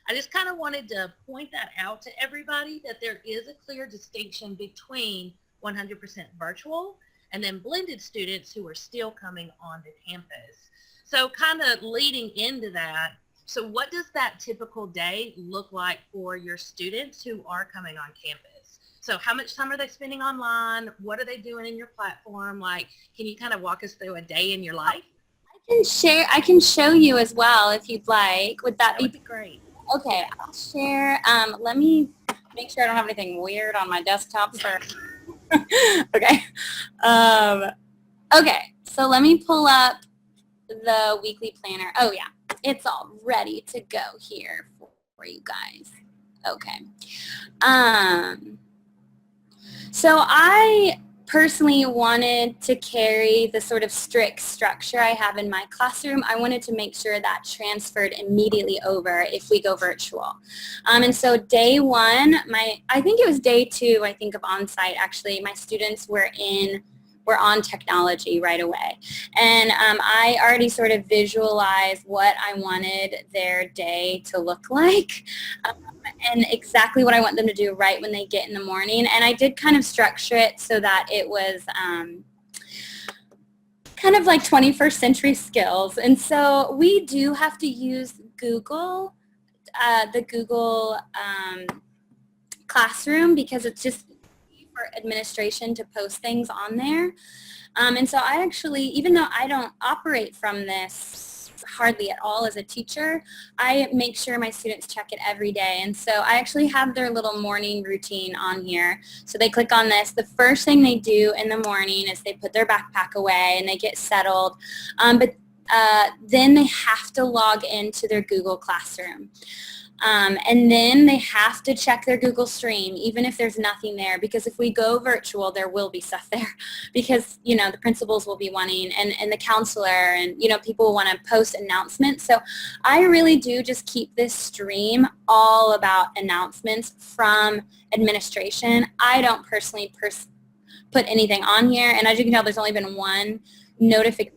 I just kind of wanted to point that out to everybody that there is a clear distinction between 100% virtual and then blended students who are still coming onto campus. So kind of leading into that, so what does that typical day look like for your students who are coming on campus? So how much time are they spending online? What are they doing in your platform? Like, can you kind of walk us through a day in your life? I can show you as well if you'd like. Would that That would be be great. okay? Yes. I'll share. Let me make sure I don't have anything weird on my desktop for. Okay. Um, okay. So let me pull up the weekly planner. Oh yeah, it's all ready to go here for you guys. Okay. Um, so I personally wanted to carry the sort of strict structure I have in my classroom. I wanted to make sure that transferred immediately over if we go virtual. And so day one, I think it was day two, I think, of on-site actually, my students were on technology right away. And I already sort of visualized what I wanted their day to look like. And exactly what I want them to do right when they get in the morning. And I did kind of structure it so that it was kind of like 21st century skills. And so we do have to use Google, the Google Classroom, because it's just for administration to post things on there. And so I actually, even though I don't operate from this hardly at all as a teacher, I make sure my students check it every day. And so I actually have their little morning routine on here. So they click on this. The first thing they do in the morning is they put their backpack away and they get settled. But then they have to log into their Google Classroom. And then they have to check their Google Stream, even if there's nothing there, because if we go virtual, there will be stuff there because, you know, the principals will be wanting and the counselor and, you know, people want to post announcements. So I really do just keep this stream all about announcements from administration. I don't personally put anything on here. And as you can tell, there's only been one notification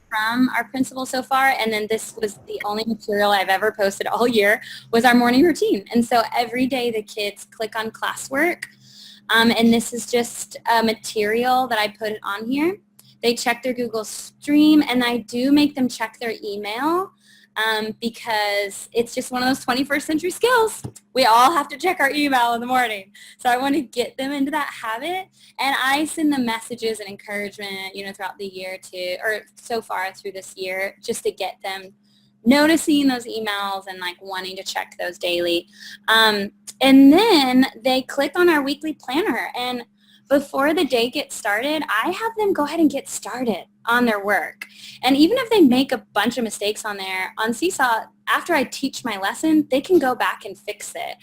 from our principal so far, and then this was the only material I've ever posted all year was our morning routine. And so every day the kids click on classwork, and this is just a material that I put on here. They check their Google Stream, and I do make them check their email because it's just one of those 21st century skills. We all have to check our email in the morning. So I want to get them into that habit, and I send them messages and encouragement, you know, throughout the year or so far through this year, just to get them noticing those emails and like wanting to check those daily. And then they click on our weekly planner, and before the day gets started, I have them go ahead and get started on their work. And even if they make a bunch of mistakes on there, on Seesaw, after I teach my lesson, they can go back and fix it.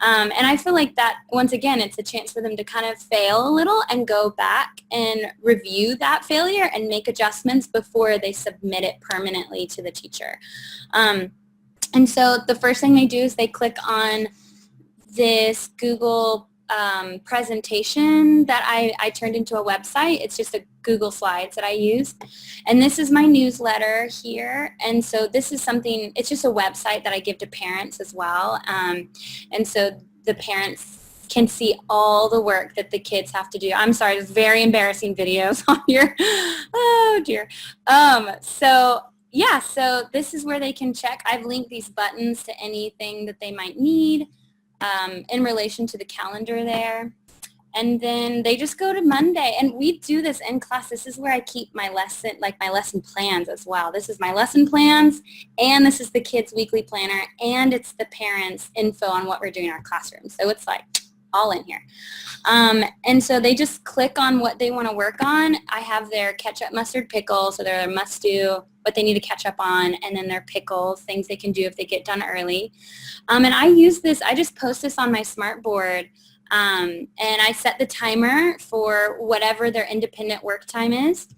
And I feel like that, once again, it's a chance for them to kind of fail a little and go back and review that failure and make adjustments before they submit it permanently to the teacher. And so the first thing they do is they click on this Google presentation that I turned into a website. It's just a Google Slides that I use. And this is my newsletter here. And so this is something, it's just a website that I give to parents as well. And so the parents can see all the work that the kids have to do. I'm sorry, there's very embarrassing videos on here. Oh dear. So yeah, so this is where they can check. I've linked these buttons to anything that they might need in relation to the calendar there. And then they just go to Monday, and we do this in class. This is where I keep my lesson, like my lesson plans as well. This is my lesson plans, and this is the kids' weekly planner, and it's the parents' info on what we're doing in our classroom. So it's like all in here. And so they just click on what they want to work on. I have their ketchup, mustard, pickle, so their must-do, what they need to catch up on, and then their pickles, things they can do if they get done early. And I use this, I just post this on my smart board, and I set the timer for whatever their independent work time is.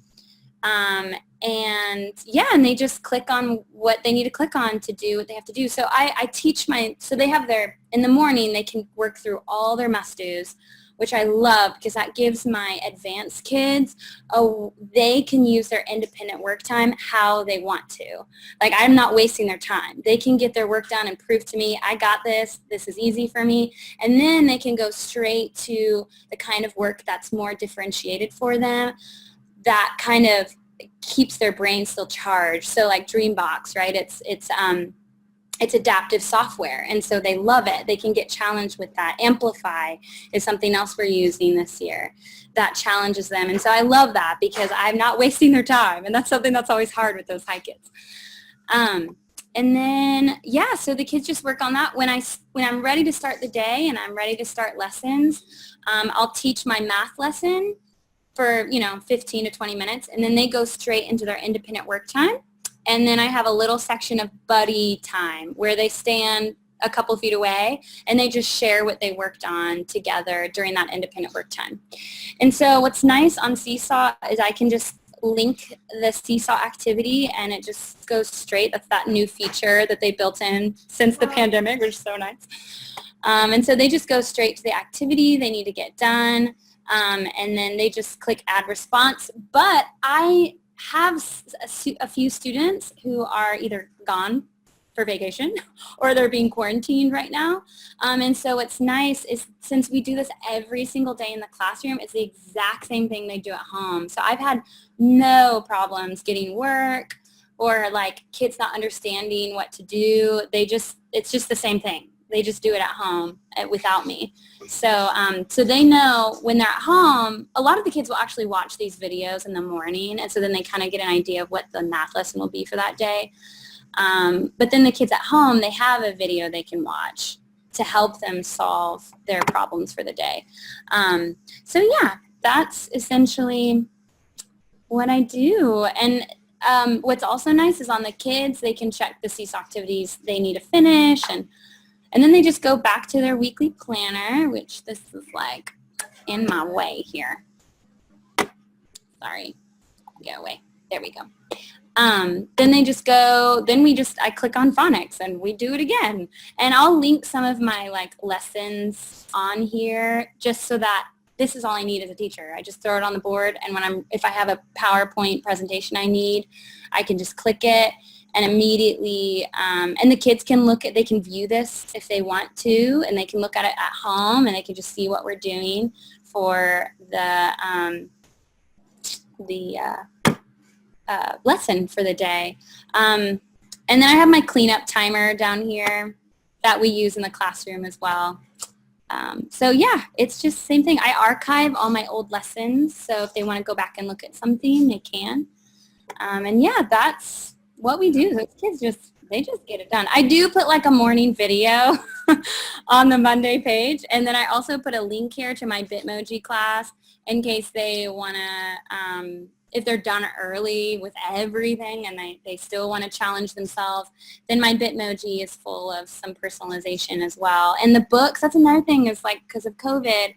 And yeah, and they just click on what they need to click on to do what they have to do. So I teach so they have in the morning, they can work through all their must-dos. which I love because that gives my advanced kids, they can use their independent work time how they want to. Like, I'm not wasting their time. They can get their work done and prove to me, I got this, this is easy for me, and then they can go straight to the kind of work that's more differentiated for them, that kind of keeps their brain still charged. So like Dreambox, right? It's adaptive software, and so they love it. They can get challenged with that. Amplify is something else we're using this year that challenges them, and so I love that because I'm not wasting their time, and that's something that's always hard with those high kids. And then, yeah, so the kids just work on that. When I'm ready to start the day and I'm ready to start lessons, I'll teach my math lesson for 15 to 20 minutes, and then they go straight into their independent work time. And then I have a little section of buddy time where they stand a couple feet away and they just share what they worked on together during that independent work time. And so what's nice on Seesaw is I can just link the Seesaw activity and it just goes straight. That's that new feature that they built in since the pandemic, which is so nice. And so they just go straight to the activity they need to get done. And then they just click add response. But I have a few students who are either gone for vacation or they're being quarantined right now. And so what's nice is since we do this every single day in the classroom, it's the exact same thing they do at home. So I've had no problems getting work or like kids not understanding what to do. It's just the same thing. They just do it at home without me. So so they know when they're at home, a lot of the kids will actually watch these videos in the morning, and so then they kind of get an idea of what the math lesson will be for that day. But then the kids at home, they have a video they can watch to help them solve their problems for the day. So yeah, that's essentially what I do. And what's also nice is on the kids, they can check the Seesaw activities they need to finish, and then they just go back to their weekly planner, which this is like in my way here. Sorry, get away. There we go. Then they just go, I click on phonics and we do it again. And I'll link some of my like lessons on here just so that this is all I need as a teacher. I just throw it on the board, and if I have a PowerPoint presentation I need, I can just click it. And immediately, and the kids they can view this if they want to, and they can look at it at home, and they can just see what we're doing for the lesson for the day. And then I have my cleanup timer down here that we use in the classroom as well. So yeah, it's just the same thing. I archive all my old lessons, so if they want to go back and look at something, they can. And yeah, that's what we do. Those kids they just get it done. I do put like a morning video on the Monday page, and then I also put a link here to my Bitmoji class in case they want to, if they're done early with everything and they still want to challenge themselves, then my Bitmoji is full of some personalization as well. And the books, that's another thing, is like because of COVID,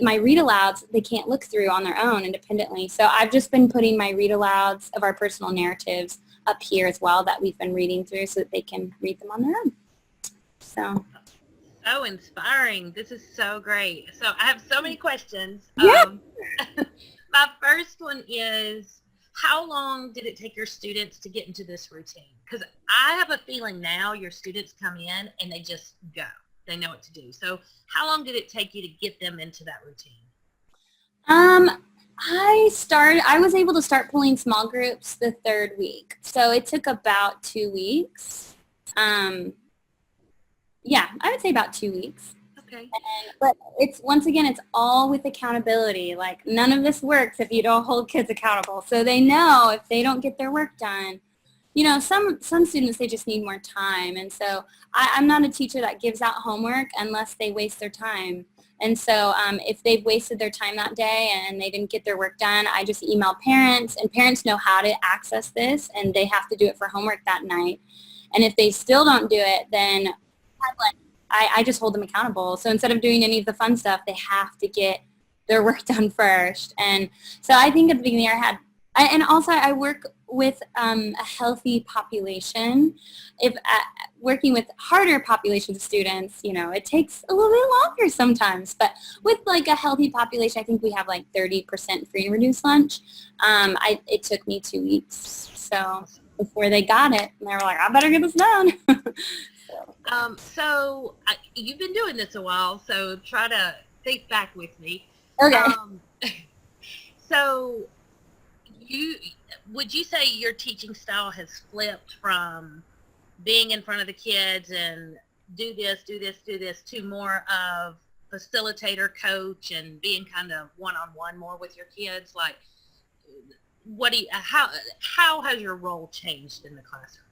my read-alouds, they can't look through on their own independently. So I've just been putting my read-alouds of our personal narratives up here as well that we've been reading through so that they can read them on their own. So inspiring. This is so great. So I have so many questions. Yeah. My first one is, how long did it take your students to get into this routine? Because I have a feeling now your students come in and they just go. They know what to do. So how long did it take you to get them into that routine? I was able to start pulling small groups the third week. So it took about 2 weeks. Yeah, I would say about 2 weeks. Okay. But it's all with accountability. Like, none of this works if you don't hold kids accountable. So they know if they don't get their work done, some students, they just need more time. And so I'm not a teacher that gives out homework unless they waste their time. And so if they've wasted their time that day and they didn't get their work done, I just email parents, and parents know how to access this, and they have to do it for homework that night. And if they still don't do it, then I just hold them accountable. So instead of doing any of the fun stuff, they have to get their work done first. And so I think at the beginning I work with a healthy population, if working with harder populations of students, you know, it takes a little bit longer sometimes. But with like a healthy population, I think we have like 30% free and reduced lunch. It took me 2 weeks. So before they got it, and they were like, I better get this done. You've been doing this a while, so try to think back with me. Okay. So would you say your teaching style has flipped from being in front of the kids and do this to more of facilitator, coach, and being kind of one-on-one more with your kids? Like, how has your role changed in the classroom?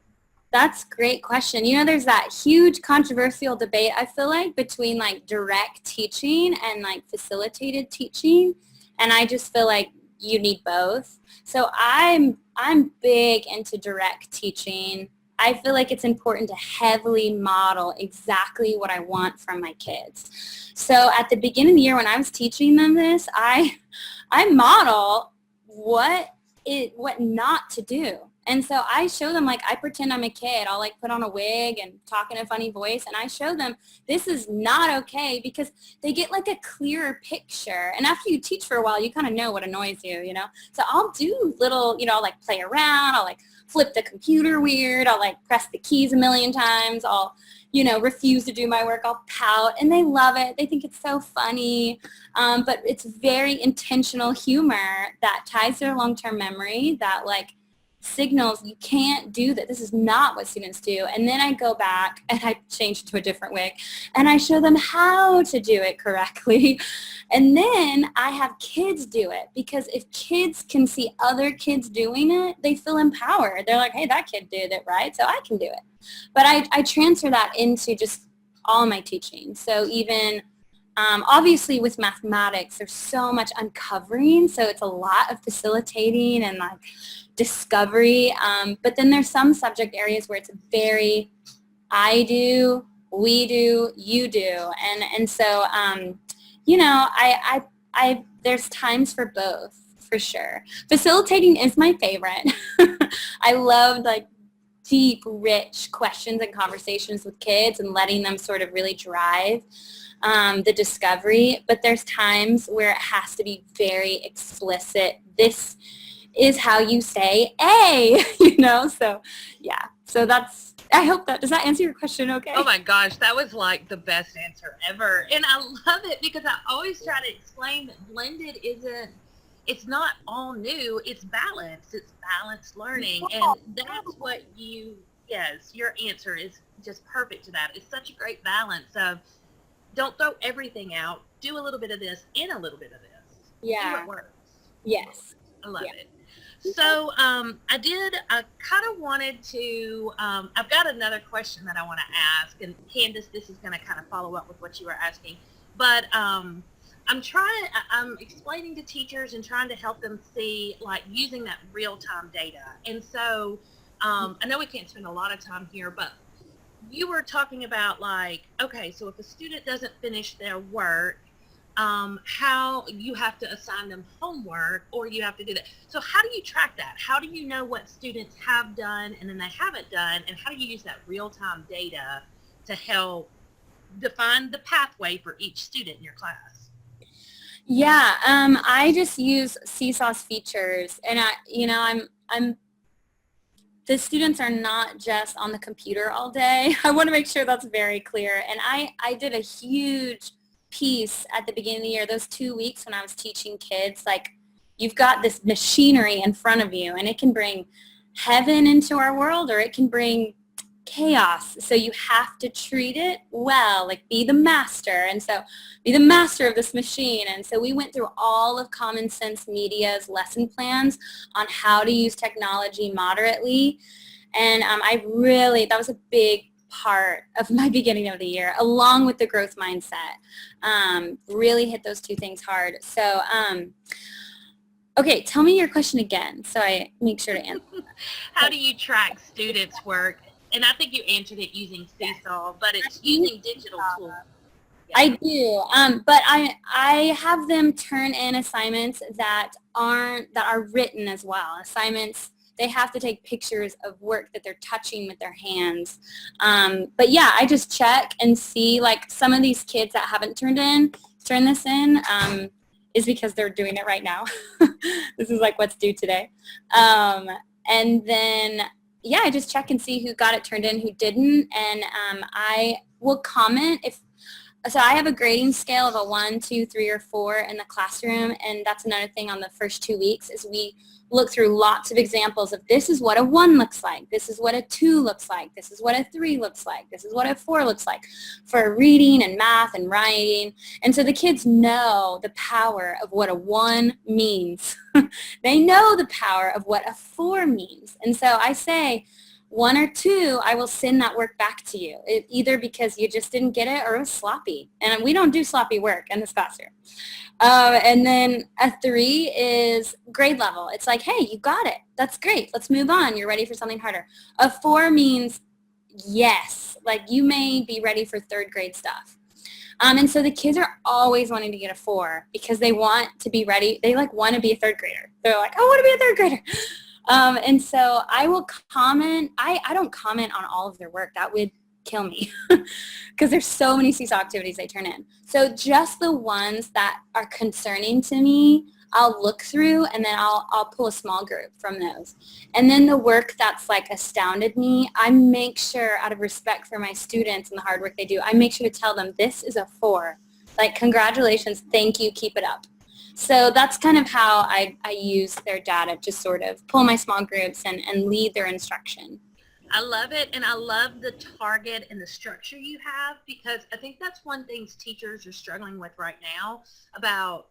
That's a great question. You know, there's that huge controversial debate, I feel like, between like direct teaching and like facilitated teaching. And I just feel like you need both. So I'm big into direct teaching. I feel like it's important to heavily model exactly what I want from my kids. So at the beginning of the year when I was teaching them this, I model what not to do. And so I show them, like, I pretend I'm a kid. I'll like put on a wig and talk in a funny voice, and I show them this is not okay, because they get like a clearer picture. And after you teach for a while, you kind of know what annoys you, you know? So I'll do little, you know, I'll like play around. I'll like flip the computer weird. I'll like press the keys a million times. I'll, you know, refuse to do my work. I'll pout, and they love it. They think it's so funny. But it's very intentional humor that ties to their long-term memory, that like signals you can't do that. This is not what students do. And then I go back and I change to a different wig and I show them how to do it correctly. And then I have kids do it, because if kids can see other kids doing it, they feel empowered. They're like, hey, that kid did it right, so I can do it. But I transfer that into just all my teaching. So even obviously with mathematics, there's so much uncovering, so it's a lot of facilitating and like discovery, but then there's some subject areas where it's very I do, we do, you do, and so you know, I there's times for both, for sure. Facilitating is my favorite. I love like deep, rich questions and conversations with kids and letting them sort of really drive the discovery, but there's times where it has to be very explicit. This is how you say A, you know? So yeah, so that's, I hope that, does that answer your question okay? Oh my gosh, that was like the best answer ever. And I love it, because I always try to explain that blended it's not all new, it's balanced. It's balanced learning. And that's what yes, your answer is just perfect to that. It's such a great balance of, don't throw everything out, do a little bit of this and a little bit of this. Yeah. See what works. Yes. I love it. So I kind of wanted to, I've got another question that I want to ask, and Candace, this is going to kind of follow up with what you were asking, but I'm explaining to teachers and trying to help them see, like, using that real-time data. And so I know we can't spend a lot of time here, but you were talking about, like, okay, so if a student doesn't finish their work, how you have to assign them homework, or you have to do that. So how do you track that? How do you know what students have done and then they haven't done, and how do you use that real-time data to help define the pathway for each student in your class? Yeah, I just use Seesaw's features, and the students are not just on the computer all day. I want to make sure that's very clear. And I did a huge piece at the beginning of the year, those 2 weeks when I was teaching kids, like, you've got this machinery in front of you, and it can bring heaven into our world, or it can bring chaos. So you have to treat it well, like be the master. And so be the master of this machine. And so we went through all of Common Sense Media's lesson plans on how to use technology moderately. And that was a big part of my beginning of the year, along with the growth mindset. Really hit those two things hard. So, okay, tell me your question again so I make sure to answer. How do you track students' work? And I think you answered it using Seesaw, but it's using digital tools. Yeah. I do, but I have them turn in assignments that are written as well. Assignments, They have to take pictures of work that they're touching with their hands. But yeah, I just check and see, like, some of these kids that haven't turned this in, is because they're doing it right now. This is like what's due today. And then, yeah, I just check and see who got it turned in, who didn't. And I will comment so I have a grading scale of a 1, 2, 3, or 4 in the classroom, and that's another thing on the first 2 weeks is we look through lots of examples of this is what a 1 looks like, this is what a 2 looks like, this is what a 3 looks like, this is what a 4 looks like for reading and math and writing. And so the kids know the power of what a 1 means. They know the power of what a 4 means. And so I say, 1 or 2, I will send that work back to you, either because you just didn't get it or it was sloppy. And we don't do sloppy work in this classroom. And then a 3 is grade level. It's like, hey, you got it. That's great. Let's move on. You're ready for something harder. A 4 means yes, like you may be ready for 3rd grade stuff. And so the kids are always wanting to get a 4 because they want to be ready. They like want to be a 3rd grader. They're like, I want to be a 3rd grader. And so I will comment. I don't comment on all of their work. That would kill me because there's so many seesaw activities they turn in. So just the ones that are concerning to me, I'll look through, and then I'll pull a small group from those. And then the work that's like astounded me, I make sure, out of respect for my students and the hard work they do, I make sure to tell them this is a 4. Like, congratulations, thank you, keep it up. So that's kind of how I use their data to sort of pull my small groups and lead their instruction. I love it, and I love the target and the structure you have, because I think that's one thing teachers are struggling with right now about,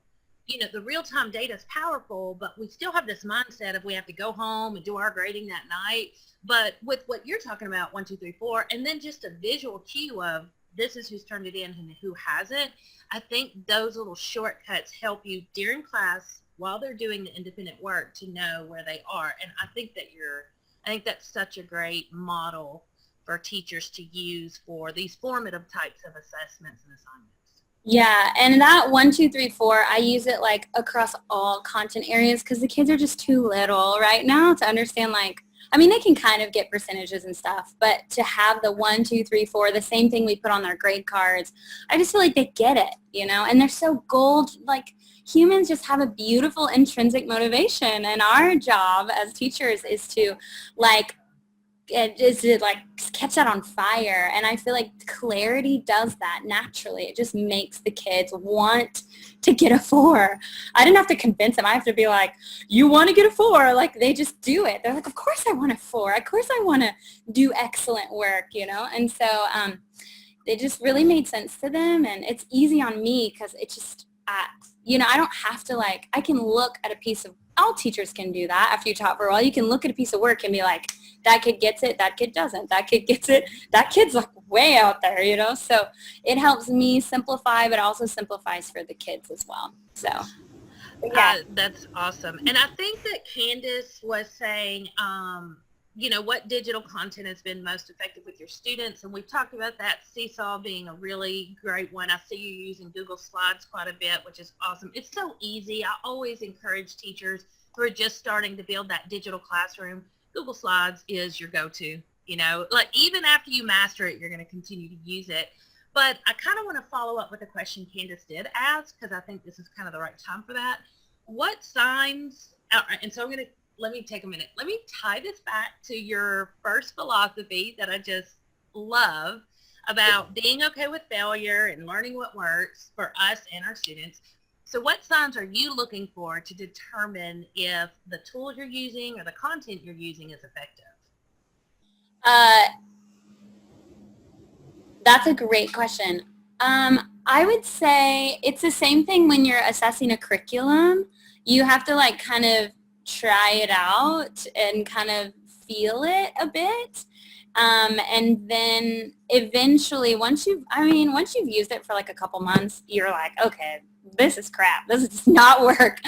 the real-time data is powerful, but we still have this mindset of we have to go home and do our grading that night. But with what you're talking about, 1, 2, 3, 4, and then just a visual cue of this is who's turned it in and who hasn't, I think those little shortcuts help you during class while they're doing the independent work to know where they are. And I think that's such a great model for teachers to use for these formative types of assessments and assignments. Yeah, and that 1, 2, 3, 4, I use it like across all content areas because the kids are just too little right now to understand, like, I mean, they can kind of get percentages and stuff, but to have the 1, 2, 3, 4, the same thing we put on their grade cards, I just feel like they get it, and they're so like, humans just have a beautiful intrinsic motivation, and our job as teachers is to, like, catch that on fire. And I feel like clarity does that naturally. It just makes the kids want to get a 4. I didn't have to convince them. I have to be like, you want to get a 4? Like, they just do it. They're like, of course I want a 4. Of course I want to do excellent work, And so it just really made sense to them. And it's easy on me because it just, I don't have to, like, I can look at a piece of, all teachers can do that after you taught for a while. You can look at a piece of work and be like, that kid gets it, that kid doesn't, that kid gets it, that kid's like way out there, So it helps me simplify, but also simplifies for the kids as well. So, yeah. That's awesome. And I think that Candace was saying, what digital content has been most effective with your students. And we've talked about that, Seesaw being a really great one. I see you using Google Slides quite a bit, which is awesome. It's so easy. I always encourage teachers who are just starting to build that digital classroom. Google Slides is your go-to, like even after you master it, you're going to continue to use it. But I kind of want to follow up with a question Candace did ask, because I think this is kind of the right time for that. What signs, and so let me take a minute. Let me tie this back to your first philosophy that I just love about being okay with failure and learning what works for us and our students. So what signs are you looking for to determine if the tools you're using or the content you're using is effective? That's a great question. I would say it's the same thing when you're assessing a curriculum. You have to like kind of try it out and kind of feel it a bit. And then eventually once you've used it for like a couple months, you're like, okay, this is crap. This does not work.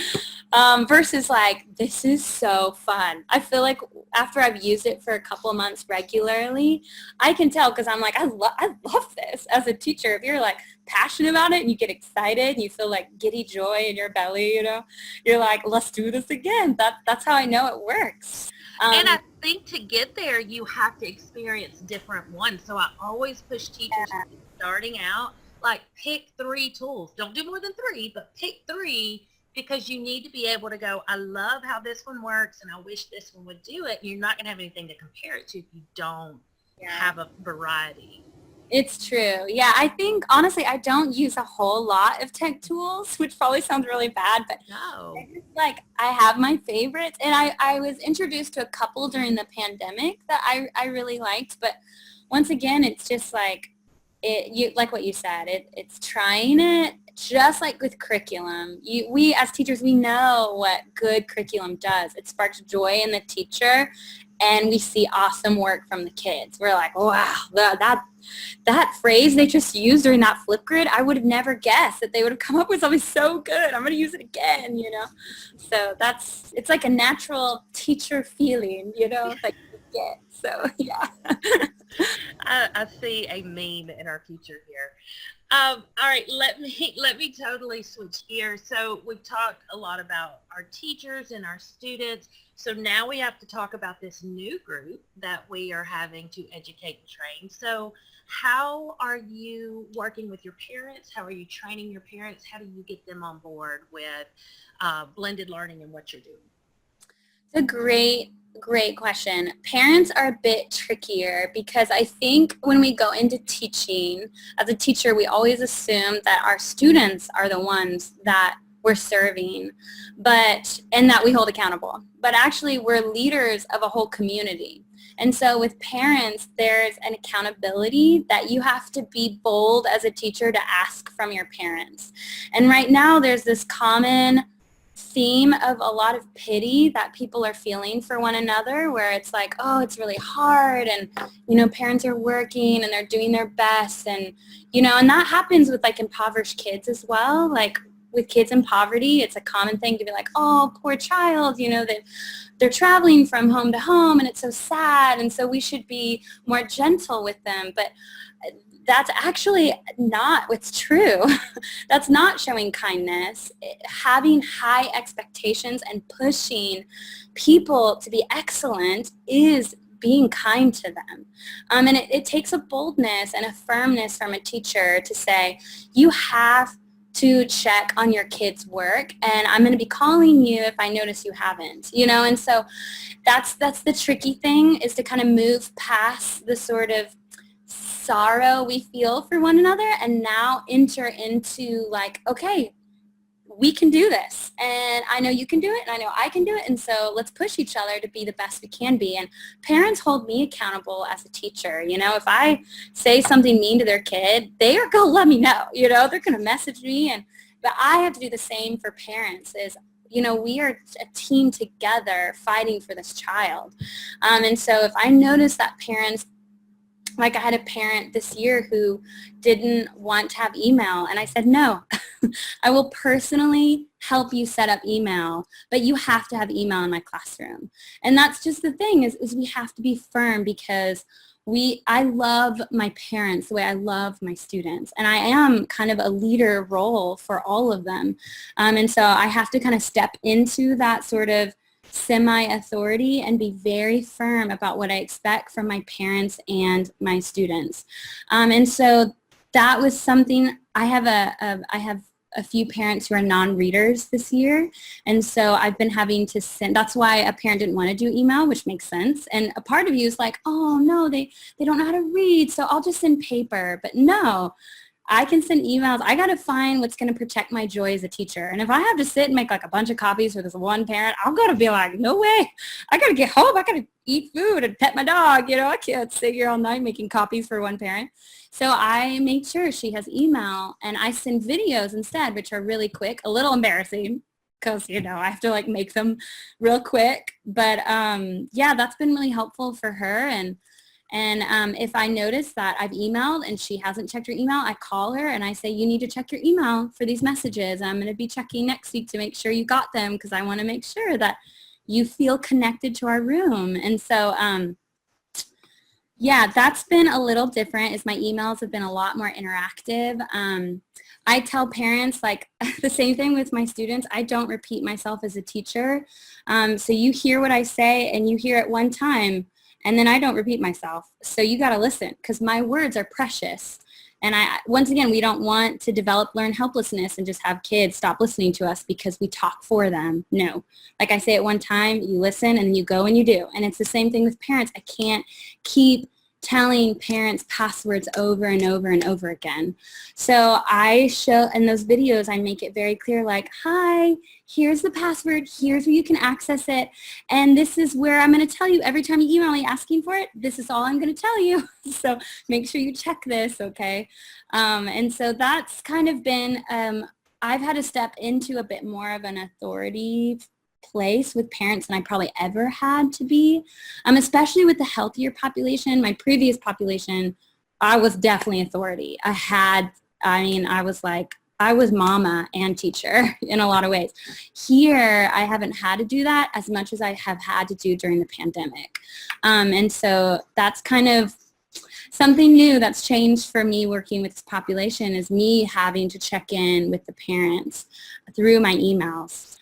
Versus like, this is so fun. I feel like after I've used it for a couple of months regularly, I can tell because I'm like, I love this as a teacher. If you're like passionate about it and you get excited and you feel like giddy joy in your belly, you're like, let's do this again. That's how I know it works. And I think to get there, you have to experience different ones. So I always push teachers starting out, like pick 3 tools. Don't do more than 3, but pick 3 because you need to be able to go, I love how this one works and I wish this one would do it. You're not going to have anything to compare it to if you don't have a variety. It's true. Yeah, I think, honestly, I don't use a whole lot of tech tools, which probably sounds really bad, but No. I have my favorites, and I was introduced to a couple during the pandemic that I really liked, but once again, it's just like, like what you said, it's trying it, just like with curriculum. We as teachers, we know what good curriculum does. It sparks joy in the teacher, and we see awesome work from the kids. We're like, wow, that phrase they just used during that flip grid, I would have never guessed that they would have come up with something so good. I'm going to use it again, So it's like a natural teacher feeling, that you get. So, yeah. I see a meme in our future here. All right, let me totally switch gears. So we've talked a lot about our teachers and our students. So now we have to talk about this new group that we are having to educate and train. So how are you working with your parents? How are you training your parents? How do you get them on board with blended learning and what you're doing? It's a great question. Parents are a bit trickier because I think when we go into teaching, as a teacher, we always assume that our students are the ones that we're serving, and that we hold accountable. But actually, we're leaders of a whole community. And so with parents, there's an accountability that you have to be bold as a teacher to ask from your parents. And right now, there's this common theme of a lot of pity that people are feeling for one another, where it's like, oh, it's really hard, and parents are working and they're doing their best, and and that happens with like impoverished kids as well. Like with kids in poverty, it's a common thing to be like, oh, poor child, that they're traveling from home to home and it's so sad, and so we should be more gentle with them. But that's actually not what's true. That's not showing kindness. Having high expectations and pushing people to be excellent is being kind to them. And it takes a boldness and a firmness from a teacher to say, you have to check on your kids' work, and I'm going to be calling you if I notice you haven't, and so that's the tricky thing, is to kind of move past the sort of sorrow we feel for one another and now enter into like, okay, we can do this, and I know you can do it, and I know I can do it, and so let's push each other to be the best we can be. And parents hold me accountable as a teacher. If I say something mean to their kid, they are going to let me know. They're going to message me, but I have to do the same for parents. We are a team together fighting for this child. And so if I notice that parents, like I had a parent this year who didn't want to have email, and I said, no, I will personally help you set up email, but you have to have email in my classroom. And that's just the thing, is we have to be firm, because I love my parents the way I love my students, and I am kind of a leader role for all of them. And so I have to kind of step into that sort of semi-authority and be very firm about what I expect from my parents and my students. And so that was something. I have a few parents who are non-readers this year, and so I've been having to send. That's why a parent didn't want to do email, which makes sense. And a part of you is like, oh no, they don't know how to read, so I'll just send paper. But no, I can send emails. I got to find what's going to protect my joy as a teacher. And if I have to sit and make like a bunch of copies for this one parent, I've got to be like, no way. I got to get home. I got to eat food and pet my dog. I can't sit here all night making copies for one parent. So I make sure she has email, and I send videos instead, which are really quick, a little embarrassing because, I have to like make them real quick. But yeah, that's been really helpful for her. And if I notice that I've emailed and she hasn't checked her email, I call her and I say, you need to check your email for these messages. I'm going to be checking next week to make sure you got them, because I want to make sure that you feel connected to our room. And so Yeah, that's been a little different as my emails have been a lot more interactive. I tell parents like the same thing with my students. I don't repeat myself as a teacher. So you hear what I say and you hear it one time and then I don't repeat myself. So you got to listen because my words are precious. And once again, we don't want to develop learned helplessness and just have kids stop listening to us because we talk for them. No. Like I say at one time, you listen and you go and you do. And it's the same thing with parents. I can't keep telling parents passwords over and over and over again. So I show, in those videos, I make it very clear like, hi, here's the password, here's where you can access it, and this is where I'm going to tell you every time you email me asking for it, this is all I'm going to tell you. So make sure you check this, okay? And so that's kind of been, I've had to step into a bit more of an authority place with parents than I probably ever had to be, especially with the healthier population. My previous population, I was definitely authority. I was mama and teacher in a lot of ways. Here, I haven't had to do that as much as I have had to do during the pandemic. And so that's kind of something new that's changed for me working with this population is me having to check in with the parents through my emails.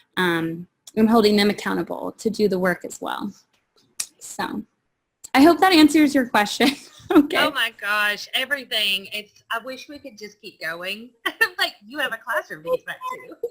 I'm holding them accountable to do the work as well. So I hope that answers your question. Okay. Oh my gosh, everything. I wish we could just keep going. Like you have a classroom to get back to.